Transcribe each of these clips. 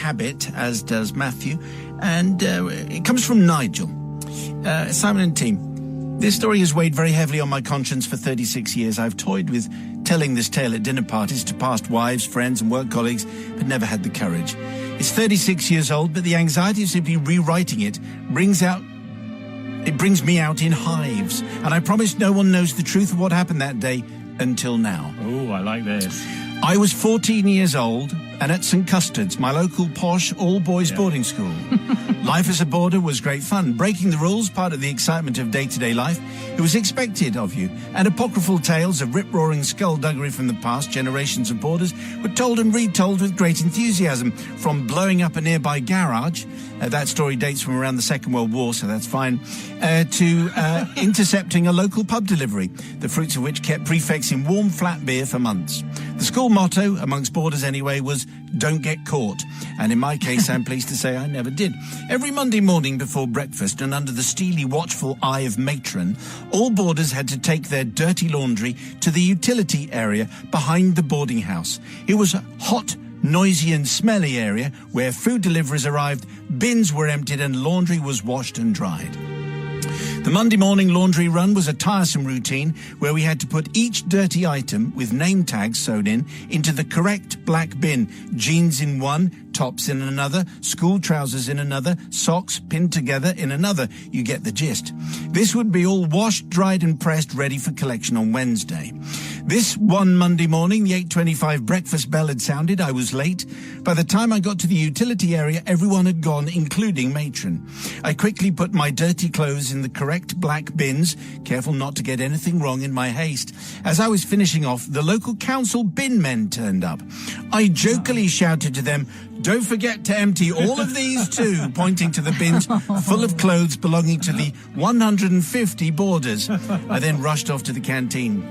habit, as does Matthew, and it comes from Nigel. Simon and team, this story has weighed very heavily on my conscience for 36 years. I've toyed with telling this tale at dinner parties to past wives, friends and work colleagues, but never had the courage. It's 36 years old, but the anxiety of simply rewriting it brings me out in hives. And I promise no one knows the truth of what happened that day until now. Oh, I like this. I was 14 years old and at St Custard's, my local posh all-boys boarding school. Life as a boarder was great fun. Breaking the rules, part of the excitement of day-to-day life. It was expected of you. And apocryphal tales of rip-roaring skullduggery from the past generations of boarders were told and retold with great enthusiasm. From blowing up a nearby garage, that story dates from around the Second World War, so that's fine, to intercepting a local pub delivery, the fruits of which kept prefects in warm flat beer for months. The school motto, amongst boarders anyway, was "Don't get caught." And in my case, I'm pleased to say I never did. Every Monday morning before breakfast, and under the steely, watchful eye of matron, all boarders had to take their dirty laundry to the utility area behind the boarding house. It was a hot, noisy and smelly area where food deliveries arrived, bins were emptied and laundry was washed and dried. The Monday morning laundry run was a tiresome routine where we had to put each dirty item with name tags sewn in into the correct black bin. Jeans in one, tops in another, school trousers in another, socks pinned together in another. You get the gist. This would be all washed, dried and pressed, ready for collection on Wednesday. This one Monday morning, the 8:25 breakfast bell had sounded. I was late. By the time I got to the utility area, everyone had gone, including matron. I quickly put my dirty clothes in the correct black bins, careful not to get anything wrong in my haste. As I was finishing off, the local council bin men turned up. I jokingly shouted to them, "Don't forget to empty all of these too," pointing to the bins full of clothes belonging to the 150 boarders. I then rushed off to the canteen.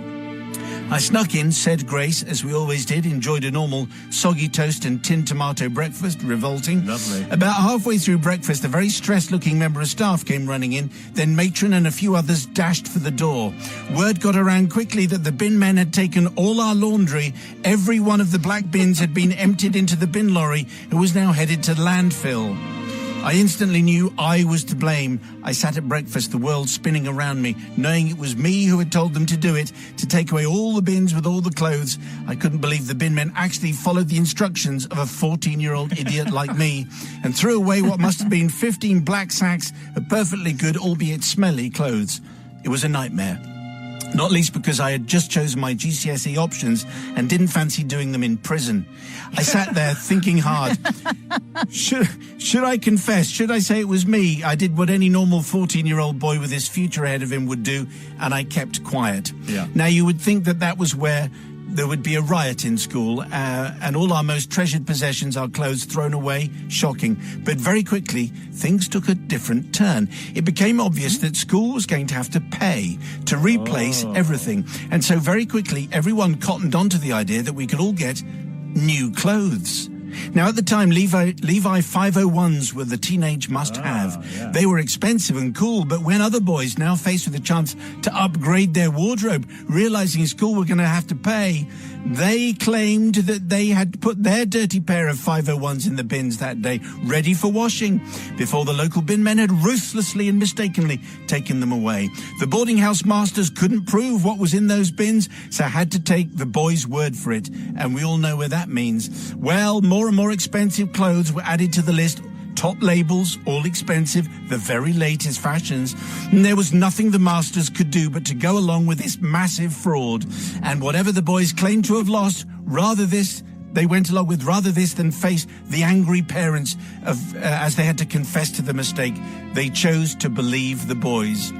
I snuck in, said grace, as we always did, enjoyed a normal soggy toast and tinned tomato breakfast, revolting. Lovely. About halfway through breakfast, a very stressed-looking member of staff came running in, then matron and a few others dashed for the door. Word got around quickly that the bin men had taken all our laundry. Every one of the black bins had been emptied into the bin lorry and was now headed to landfill. I instantly knew I was to blame. I sat at breakfast, the world spinning around me, knowing it was me who had told them to do it, to take away all the bins with all the clothes. I couldn't believe the bin men actually followed the instructions of a 14-year-old idiot like me and threw away what must have been 15 black sacks of perfectly good, albeit smelly, clothes. It was a nightmare. Not least because I had just chosen my GCSE options and didn't fancy doing them in prison. I sat there thinking hard. Should I confess? Should I say it was me? I did what any normal 14-year-old boy with his future ahead of him would do, and I kept quiet. Yeah. Now, you would think that was where there would be a riot in school, and all our most treasured possessions, our clothes, thrown away. Shocking. But very quickly, things took a different turn. It became obvious that school was going to have to pay to replace everything. And so very quickly, everyone cottoned onto the idea that we could all get new clothes. Now, at the time, Levi 501s were the teenage must-have. Yeah. They were expensive and cool, but when other boys, now faced with a chance to upgrade their wardrobe, realizing school were going to have to pay, they claimed that they had put their dirty pair of 501s in the bins that day, ready for washing, before the local bin men had ruthlessly and mistakenly taken them away. The boarding house masters couldn't prove what was in those bins, so had to take the boys' word for it. And we all know where that means. Well, more and more expensive clothes were added to the list. Top labels, all expensive, the very latest fashions. And there was nothing the masters could do but to go along with this massive fraud. And whatever the boys claimed to have lost, they went along with rather this than face the angry parents as they had to confess to the mistake. They chose to believe the boys.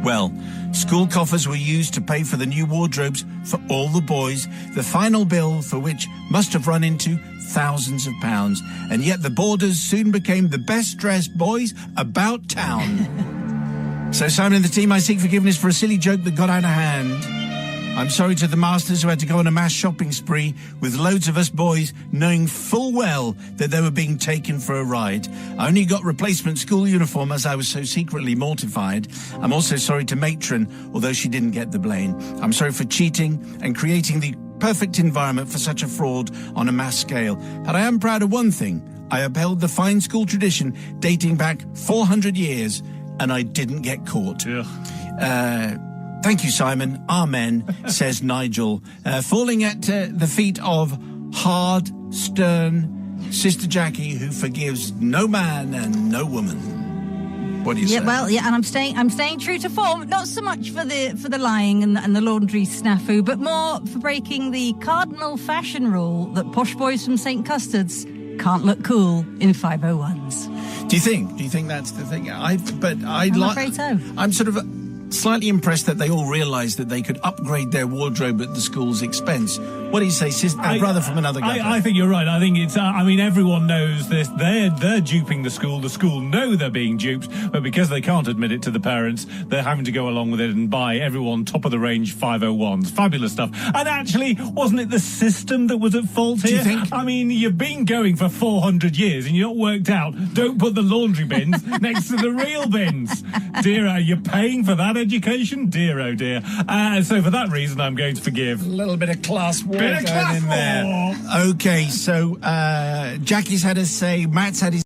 Well, school coffers were used to pay for the new wardrobes for all the boys, the final bill for which must have run into thousands of pounds. And yet the boarders soon became the best-dressed boys about town. So, Simon and the team, I seek forgiveness for a silly joke that got out of hand. I'm sorry to the masters who had to go on a mass shopping spree with loads of us boys knowing full well that they were being taken for a ride. I only got replacement school uniform as I was so secretly mortified. I'm also sorry to matron, although she didn't get the blame. I'm sorry for cheating and creating the perfect environment for such a fraud on a mass scale. But I am proud of one thing. I upheld the fine school tradition dating back 400 years, and I didn't get caught. Thank you, Simon. Amen, says Nigel, falling at the feet of hard, stern Sister Jackie, who forgives no man and no woman. What do you say? Well, and I'm staying true to form. Not so much for the lying and the laundry snafu, but more for breaking the cardinal fashion rule that posh boys from St. Custard's can't look cool in 501s. Do you think that's the thing? I'm afraid so. I'm sort of slightly impressed that they all realised that they could upgrade their wardrobe at the school's expense. What do you say, brother from another guy? I think you're right. I think it's. Everyone knows this. They're duping the school. The school know they're being duped, but because they can't admit it to the parents, they're having to go along with it and buy everyone top of the range 501s. Fabulous stuff. And actually, wasn't it the system that was at fault here? Do you think? I mean, you've been going for 400 years and you're not worked out. Don't put the laundry bins next to the real bins. Dear, are you paying for that education? Dear, oh dear. So for that reason, I'm going to forgive. A little bit of class war Bit of class in there. war. Okay, so Jackie's had his say, Matt's had his